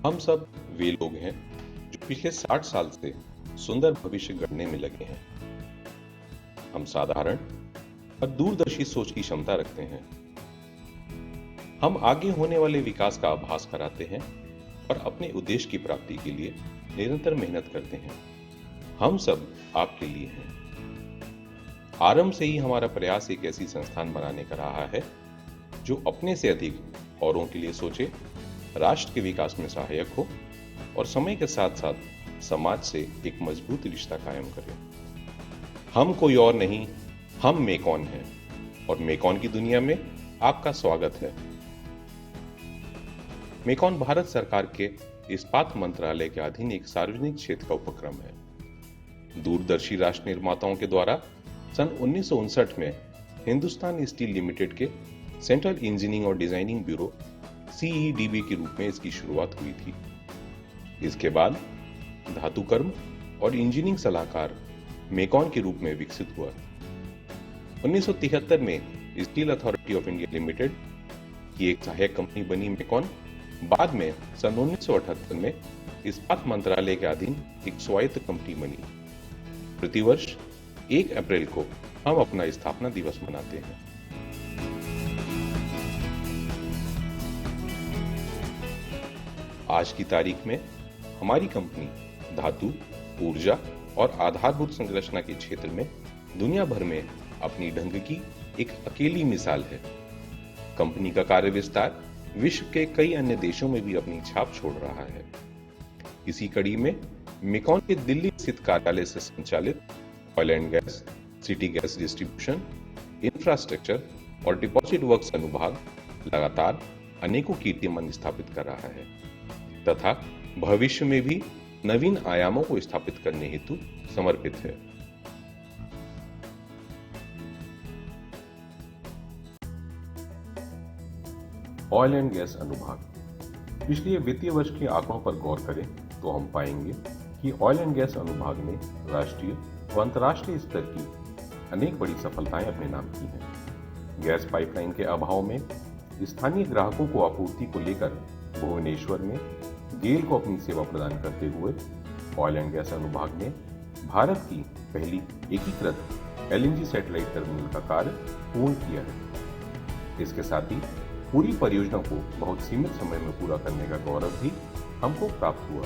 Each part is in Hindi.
हम सब वे लोग हैं जो पिछले 60 साल से सुंदर भविष्य गढ़ने में लगे हैं। हम साधारण और दूरदर्शी सोच की क्षमता रखते हैं। हम आगे होने वाले विकास का आभास कराते हैं और अपने उद्देश्य की प्राप्ति के लिए निरंतर मेहनत करते हैं। हम सब आपके लिए हैं। आरंभ से ही हमारा प्रयास एक ऐसी संस्थान बनाने का रहा है जो अपने से अधिक औरों के लिए सोचे, राष्ट्र के विकास में सहायक हो और समय के साथ साथ समाज से एक मजबूत रिश्ता कायम करे। हम कोई और नहीं, हम मेकॉन हैं और मेकॉन की दुनिया में आपका स्वागत है। मेकॉन भारत सरकार के इस्पात मंत्रालय के अधीन एक सार्वजनिक क्षेत्र का उपक्रम है। दूरदर्शी राष्ट्र निर्माताओं के द्वारा सन 1959 में हिंदुस्तान स्टील लिमिटेड के सेंट्रल इंजीनियरिंग और डिजाइनिंग ब्यूरो CEDB के रूप में इसकी शुरुआत हुई थी। इसके बाद धातु कर्म और इंजीनियरिंग सलाहकार मेकॉन के रूप में विकसित हुआ। 1973 में steel authority of India limited की एक सहायक कंपनी बनी मेकॉन। बाद में सन 1978 में इस्पात मंत्रालय के अधीन एक स्वायत्त कंपनी बनी। प्रतिवर्ष 1 अप्रैल को हम अपना स्थापना दिवस मनाते हैं। आज की तारीख में हमारी कंपनी धातु, ऊर्जा और आधारभूत संरचना के क्षेत्र में दुनिया भर में अपनी ढंग की एक अकेली मिसाल है। कंपनी का कार्य विस्तार विश्व के कई अन्य देशों में भी अपनी छाप छोड़ रहा है। इसी कड़ी में मेकॉन के दिल्ली स्थित कार्यालय से संचालित oil and gas, city gas distribution, infrastructure और डिपॉजिट वर्क्स अनुभाग लगातार अनेकों कीर्तिमान स्थापित कर रहा है तथा भविष्य में भी नवीन आयामों को स्थापित करने हेतु समर्पित है। ऑयल एंड गैस अनुभाग। पिछले वित्तीय वर्ष के आंकड़ों पर गौर करें तो हम पाएंगे कि ऑयल एंड गैस अनुभाग ने राष्ट्रीय व अंतर्राष्ट्रीय स्तर की अनेक बड़ी सफलताएं अपने नाम की हैं। गैस पाइपलाइन के अभाव में स्थानीय ग्राहकों को आपूर्ति को लेकर भुवनेश्वर में गेल को अपनी सेवा प्रदान करते हुए ऑयल एंड गैस अनुभाग ने भारत की पहली एकीकृत LNG सैटेलाइट टर्मिनल का कार्य पूर्ण किया है। इसके साथ ही पूरी परियोजना को बहुत सीमित समय में पूरा करने का गौरव भी हमको प्राप्त हुआ।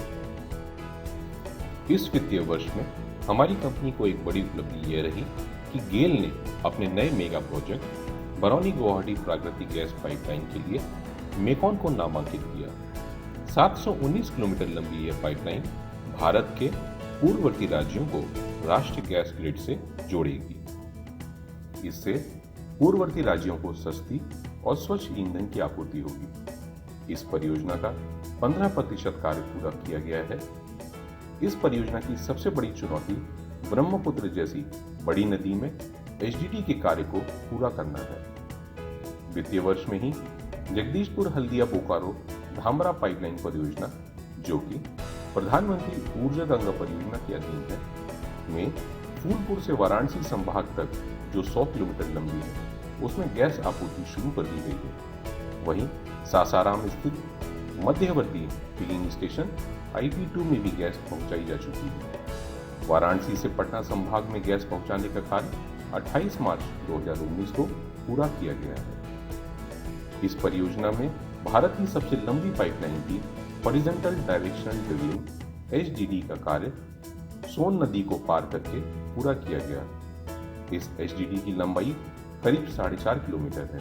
इस वित्तीय वर्ष में हमारी कंपनी को एक बड़ी उपलब्धि यह रही कि गेल ने अपने नए मेगा प्रोजेक्ट बरौनी गुवाहाटी प्राकृतिक गैस पाइपलाइन के लिए मेकॉन को नामांकित किया। 719 किलोमीटर लंबी यह पाइपलाइन भारत के पूर्ववर्ती राज्यों को राष्ट्रीय गैस ग्रिड से जोड़ेगी। इससे पूर्ववर्ती राज्यों को सस्ती और स्वच्छ ईंधन की आपूर्ति होगी। इस परियोजना का 15% कार्य पूरा किया गया है। इस परियोजना की सबसे बड़ी चुनौती ब्रह्मपुत्र जैसी बड़ी नदी में HDD के कार्य को पूरा करना है। वित्तीय वर्ष में ही जगदीशपुर हल्दिया बोकारो धामरा पाइपलाइन परियोजना, जो कि प्रधानमंत्री ऊर्जा गंगा परियोजना के अधीन है, में फूलपुर से वाराणसी संभाग तक जो 100 किलोमीटर लंबी है, उसमें गैस आपूर्ति शुरू कर दी गई है। वहीं सासाराम स्थित मध्यवर्ती फिलिंग स्टेशन IP2 में भी गैस पहुंचाई जा चुकी है। वाराणसी से पटना संभाग में गैस पहुंचाने का कार्य 28 मार्च 2019 को पूरा किया गया है। इस परियोजना में भारत की सबसे लंबी पाइपलाइन की हॉरिजॉन्टल डायरेक्शनल ड्रिलिंग HDD का कार्य सोन नदी को पार करके पूरा किया गया। इस HDD की लंबाई करीब 4.5 किलोमीटर है।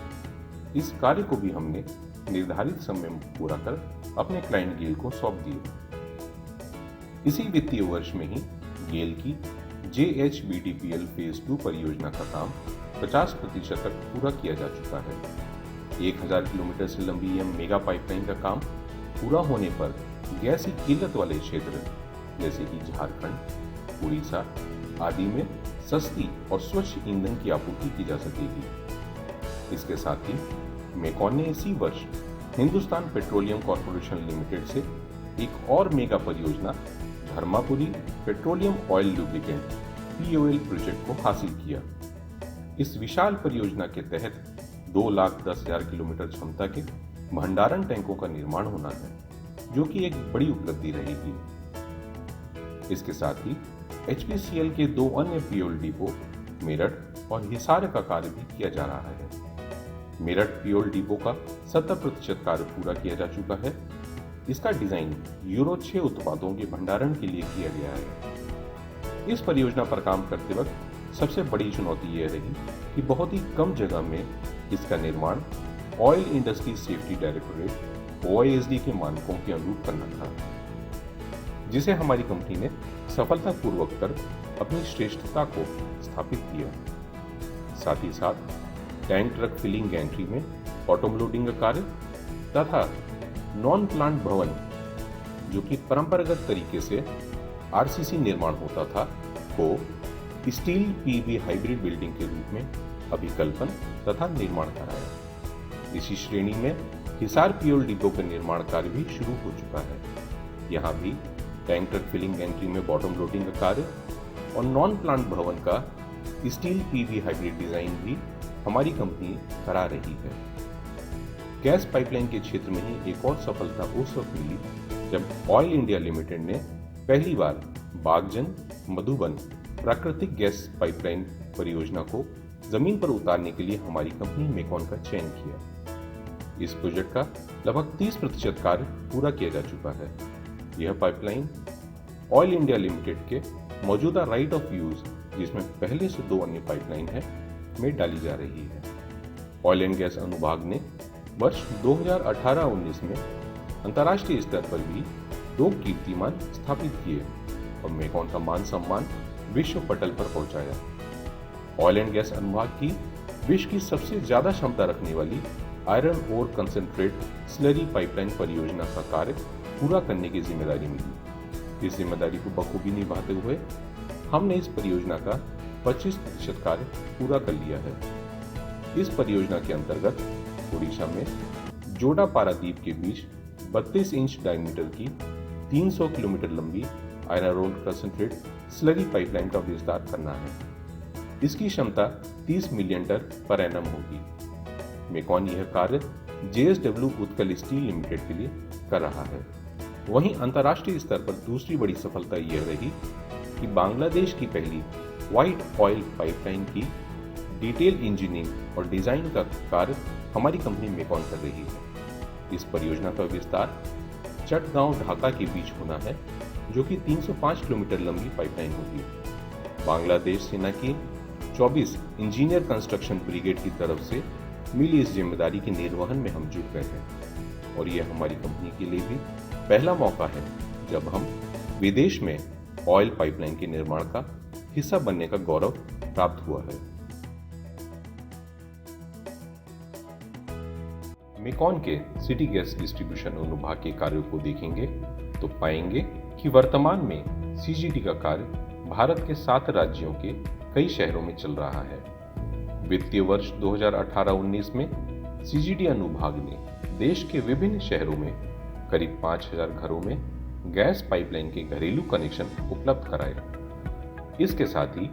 इस कार्य को भी हमने निर्धारित समय में पूरा कर अपने क्लाइंट गेल को सौंप दिए। इसी वित्तीय वर्ष में ही गेल की JHBDPL फेज 2 परियोजना का काम 50% तक पूरा किया जा चुका है। 1000 किलोमीटर से लंबी यह मेगा पाइपलाइन का काम पूरा होने पर गैस की किल्लत वाले क्षेत्र जैसे कि झारखंड, उड़ीसा आदि में सस्ती और स्वच्छ ईंधन की आपूर्ति की जा सकेगी। इसके साथ ही मेकॉन ने इसी वर्ष हिंदुस्तान पेट्रोलियम कॉर्पोरेशन लिमिटेड से एक और मेगा परियोजना Dharmapuri petroleum oil lubricant POL project को हासिल किया। इस विशाल परियोजना के तहत 2,10,000 किलोमीटर क्षमता के भंडारण टैंकों का निर्माण होना है। जो कि एक बड़ी उपलब्धि रहेगी। इसके साथ ही HPCL के 2 अन्य फ्यूल डिपो मेरठ और हिसार का कार्य भी किया जा रहा है। मेरठ फ्यूल डिपो का 70% कार्य पूरा किया जा चुका है। इसका डिजाइन यूरो 6 उत्पादों के भंडारण के लिए किया गया है। इस परियोजना पर काम करते वक्त सबसे बड़ी चुनौती यह रही कि बहुत ही कम जगह में इसका निर्माण oil industry safety directorate OISD के मानकों के अनुरूप करना था, जिसे हमारी कंपनी ने सफलतापूर्वक कर अपनी श्रेष्ठता को स्थापित किया। साथ ही साथ टैंक ट्रक फिलिंग गैंट्री में बॉटम लोडिंग का कार्य तथा नॉन प्लांट भवन, जो कि परंपरागत तरीके से RCC निर्माण होता था, को स्टील PV हाइब्रिड बिल्डिंग के रूप में अभिकल्पन तथा निर्माण कराया। इसी श्रेणी में हिसार फ्यूल डिपो का निर्माण कार्य भी शुरू हो चुका है। यहाँ भी टैंक ट्रक फिलिंग गैंट्री में बॉटम लोडिंग का कार्य और नॉन प्लांट भवन का स्टील PV हाइब्रिड डिजाइन भी हमारी कंपनी करा रही है। गैस पाइपलाइन के क्षेत्र में ही एक और सफलता उस वक्त मिली जब ऑयल इंडिया लिमिटेड ने पहली बार बागजन मधुबन प्राकृतिक गैस पाइपलाइन परियोजना को जमीन पर उतारने के लिए हमारी कंपनी मेकॉन का चयन किया। इस प्रोजेक्ट का लगभग 30% कार्य पूरा किया जा चुका है। यह पाइपलाइन ऑयल इंडिया लिमिटेड के मौजूदा राइट ऑफ यूज, जिसमें पहले से 2 अन्य पाइपलाइन है, में डाली जा रही है। ऑयल एंड गैस अनुभाग ने वर्ष 2018-19 में अंतर्राष्ट्रीय स्तर पर भी 2 कीर्तिमान स्थापित किए और मेकॉन का मान सम्मान विश्व पटल पर पहुंचाया। ऑयल एंड गैस अनुभाग की विश्व की सबसे ज्यादा क्षमता रखने वाली iron ore concentrate slurry pipeline परियोजना का कार्य पूरा करने की जिम्मेदारी मिली। इस जिम्मेदारी को बखूबी निभाते हुए हमने इस परियोजना का 25% कार्य पूरा कर लिया है। इस परियोजना के अंतर्गत ओडिशा में जोडा पारादीप के बीच 32 इंच डायमीटर की 300 किलोमीटर लंबी iron ore concentrate slurry pipeline का विस्तार करना है। इसकी क्षमता 30 मिलियन टन पर एनम होगी। मेकॉन यह कार्य JSW उत्कल स्टील लिमिटेड के लिए कर रहा है। वहीं अंतर्राष्ट्रीय स्तर पर दूसरी बड़ी सफलता यह रही कि बांग्लादेश की पहली व्हाइट ऑयल पाइपलाइन की डिटेल इंजीनियरिंग और डिजाइन का कार्य हमारी कंपनी मेकॉन कर रही है। इस परियोजना का विस्तार चटगांव ढाका के बीच होना है, जो कि 305 किलोमीटर लंबी पाइपलाइन होगी। बांग्लादेश सेना की 24 इंजीनियर कंस्ट्रक्शन ब्रिगेड की तरफ से मिली इस जिम्मेदारी के निर्वहन में हम जुट गए हैं और यह हमारी कंपनी के लिए भी पहला मौका है जब हम विदेश में ऑयल पाइपलाइन के निर्माण का हिस्सा बनने का गौरव प्राप्त हुआ है। मेकॉन के सिटी गैस डिस्ट्रीब्यूशन अनुभाग के कार्यों को देखेंगे तो पाएंगे कि वर्तमान में CGD का कार्य भारत के 7 राज्यों के कई शहरों में चल रहा है। वित्तीय वर्ष 2018-19 में CGD अनुभाग ने देश के विभिन्न शहरों में करीब 5000 घरों में गैस पाइपलाइन के घरेलू कनेक्शन उपलब्ध कराए। इसके साथ ही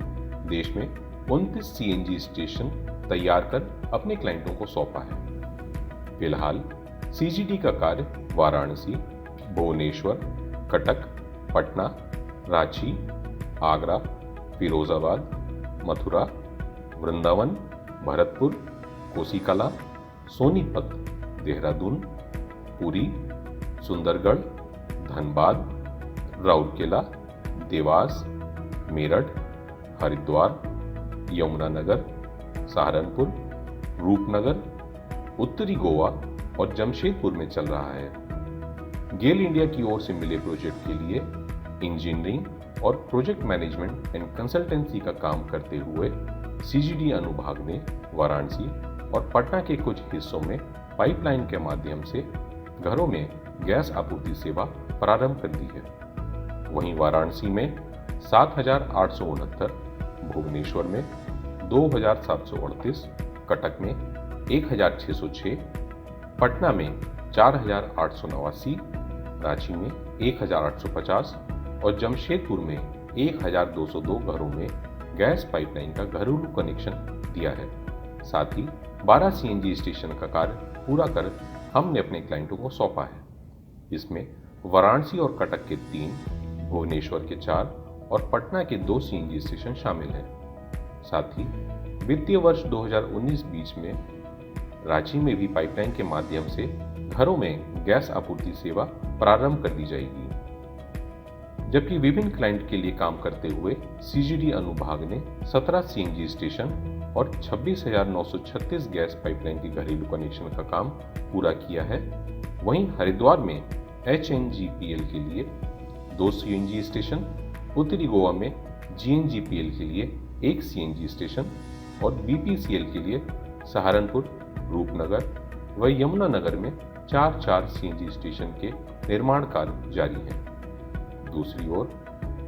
देश में 29 CNG स्टेशन तैयार कर अपने क्लाइंटों को सौंपा है। फिलहाल CGD का कार्य वाराणसी, भुवनेश्वर, कटक, पटना, रांची, आगरा, फिरोजाबाद, मथुरा, वृंदावन, भरतपुर, कोसीकला, सोनीपत, देहरादून, पुरी, सुंदरगढ़, धनबाद, राउरकेला, देवास, मेरठ, हरिद्वार, यमुनानगर, सहारनपुर, रूपनगर, उत्तरी गोवा और जमशेदपुर में चल रहा है। गेल इंडिया की ओर से मिले प्रोजेक्ट के लिए इंजीनियरिंग और प्रोजेक्ट मैनेजमेंट एंड कंसल्टेंसी का काम करते हुए CGD अनुभाग ने वाराणसी और पटना के कुछ हिस्सों में पाइपलाइन के माध्यम से घरों में गैस आपूर्ति सेवा प्रारंभ कर दी है। वहीं वाराणसी में 7,869, भुवनेश्वर में 2,738, कटक में 1,606, पटना में 4,889, रांची में 1,850 और जमशेदपुर में 1,202 घरों में गैस पाइपलाइन का घरेलू कनेक्शन दिया है। साथ ही 12 CNG स्टेशन का कार्य पूरा कर हमने अपने क्लाइंटों को सौंपा है। इसमें वाराणसी और कटक के 3, भुवनेश्वर के 4 और पटना के 2 सीएनजी स्टेशन शामिल हैं। साथ ही वित्तीय वर्ष 2019-20 में रांची में भी पाइपलाइन के माध्यम से घरों में गैस आपूर्ति सेवा प्रारंभ कर दी जाएगी। जबकि विभिन्न क्लाइंट के लिए काम करते हुए सीजीडी अनुभाग ने 17 सीएनजी स्टेशन और 26,936 गैस पाइपलाइन के घरेलू कनेक्शन का काम पूरा किया है। वहीं हरिद्वार में एचएनजीपीएल के लिए 2 सीएनजी स्टेशन, उत्तरी गोवा में जीएनजीपीएल के लिए 1 सीएनजी स्टेशन और बीपीसीएल के लिए सहारनपुर, रूपनगर व यमुनानगर में 4 सीएनजी स्टेशन के निर्माण कार्य जारी है। दूसरी ओर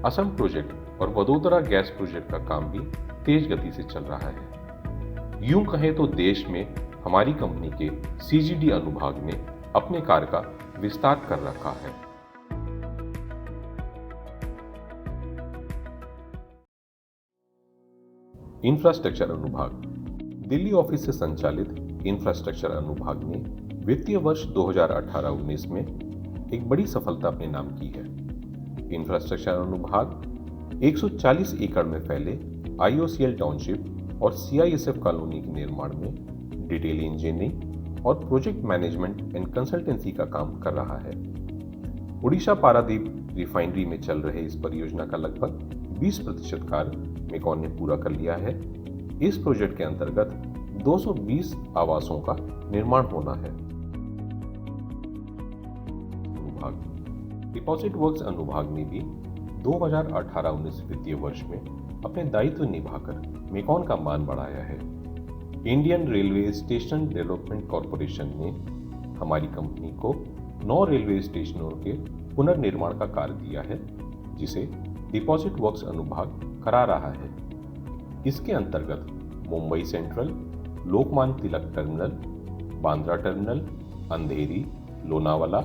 असम प्रोजेक्ट और वडोदरा गैस प्रोजेक्ट का काम भी तेज गति से चल रहा है। यूं कहें तो देश में हमारी कंपनी के सीजीडी अनुभाग ने अपने कार्य का विस्तार कर रखा है। इंफ्रास्ट्रक्चर अनुभाग। दिल्ली ऑफिस से संचालित इंफ्रास्ट्रक्चर अनुभाग ने वित्तीय वर्ष 2018-19 में एक बड़ी सफलता अपने नाम की है। इंफ्रास्ट्रक्चर अनुभाग 140 एकड़ में फैले आईओसीएल टाउनशिप और सीआईएसएफ कॉलोनी के निर्माण में डिटेल इंजीनियरिंग और प्रोजेक्ट मैनेजमेंट एंड कंसल्टेंसी का काम कर रहा है। उड़ीसा पारादीप रिफाइनरी में चल रहे इस परियोजना का लगभग 20% कार्य मेकॉन ने पूरा कर लिया है। इस प्रोजेक्ट के अंतर्गत 220 आवासों का निर्माण होना है। डिपॉजिट वर्क्स अनुभाग ने भी 2018-19 वित्तीय वर्ष में अपने दायित्व निभाकर मेकॉन का मान बढ़ाया है। Indian railway station development corporation ने हमारी कंपनी को 9 रेलवे स्टेशनों के पुनर्निर्माण का कार्य दिया है, जिसे डिपॉजिट वर्क्स अनुभाग करा रहा है। इसके अंतर्गत Mumbai central, Lokmanya Tilak terminal, Bandra terminal, अंधेरी, लोनावाला,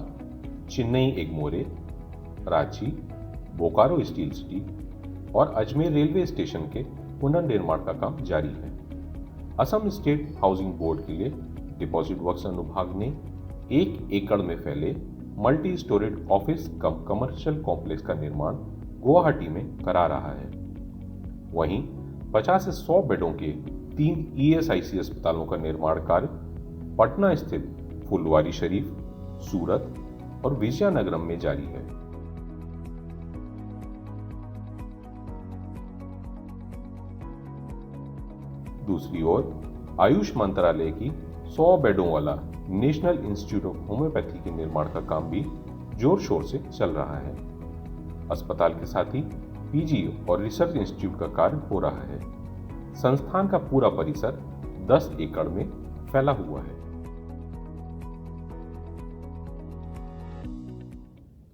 चेन्नई एगमोरे, रांची, बोकारो स्टील सिटी और अजमेर रेलवे स्टेशन के पुनर्निर्माण का काम जारी है। असम स्टेट हाउसिंग बोर्ड के लिए डिपॉजिट वर्क्स अनुभाग ने 1 एकड़ में फैले मल्टी स्टोरेड ऑफिस कम कमर्शियल कॉम्प्लेक्स का निर्माण गुवाहाटी में करा रहा है। वहीं 50 से 100 बेडों के 3 ईएसआईसी अस्पतालों का निर्माण कार्य पटना स्थित फुलवारी शरीफ, सूरत और विजयनगरम में जारी है। दूसरी ओर आयुष मंत्रालय की 100 बेडों वाला नेशनल इंस्टीट्यूट ऑफ होम्योपैथी के निर्माण का काम भी जोर शोर से चल रहा है। अस्पताल के साथ ही पीजी और रिसर्च इंस्टीट्यूट का कार्य हो रहा है। संस्थान का पूरा परिसर 10 एकड़ में फैला हुआ है।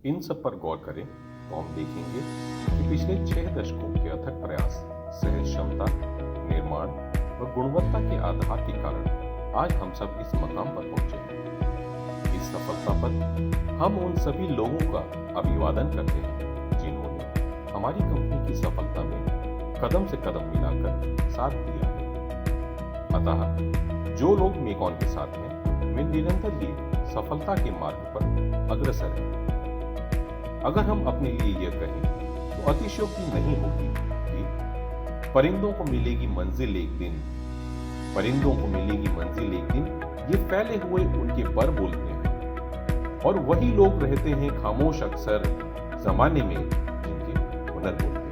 इन सब पर गौर करें तो हम देखेंगे कि पिछले 6 दशकों के अथक प्रयास, सहज क्षमता, निर्माण और गुणवत्ता के आधार के कारण आज हम सब इस मकाम पर पहुंचे हैं। इस सफलता पर हम उन सभी लोगों का अभिवादन करते हैं जिन्होंने हमारी कंपनी की सफलता में कदम से कदम मिलाकर साथ दिया है। अतः जो लोग मेकॉन के साथ हैं, वे निरंतर ही सफलता के मार्ग पर अग्रसर हैं। अगर हम अपने लिए यह कहें तो अतिशयोक्ति नहीं होगी कि परिंदों को मिलेगी मंजिल एक दिन, परिंदों को मिलेगी मंजिल एक दिन, ये फैले हुए उनके पर बोलते हैं और वही लोग रहते हैं खामोश अक्सर जमाने में जिनके हुनर बोलते हैं।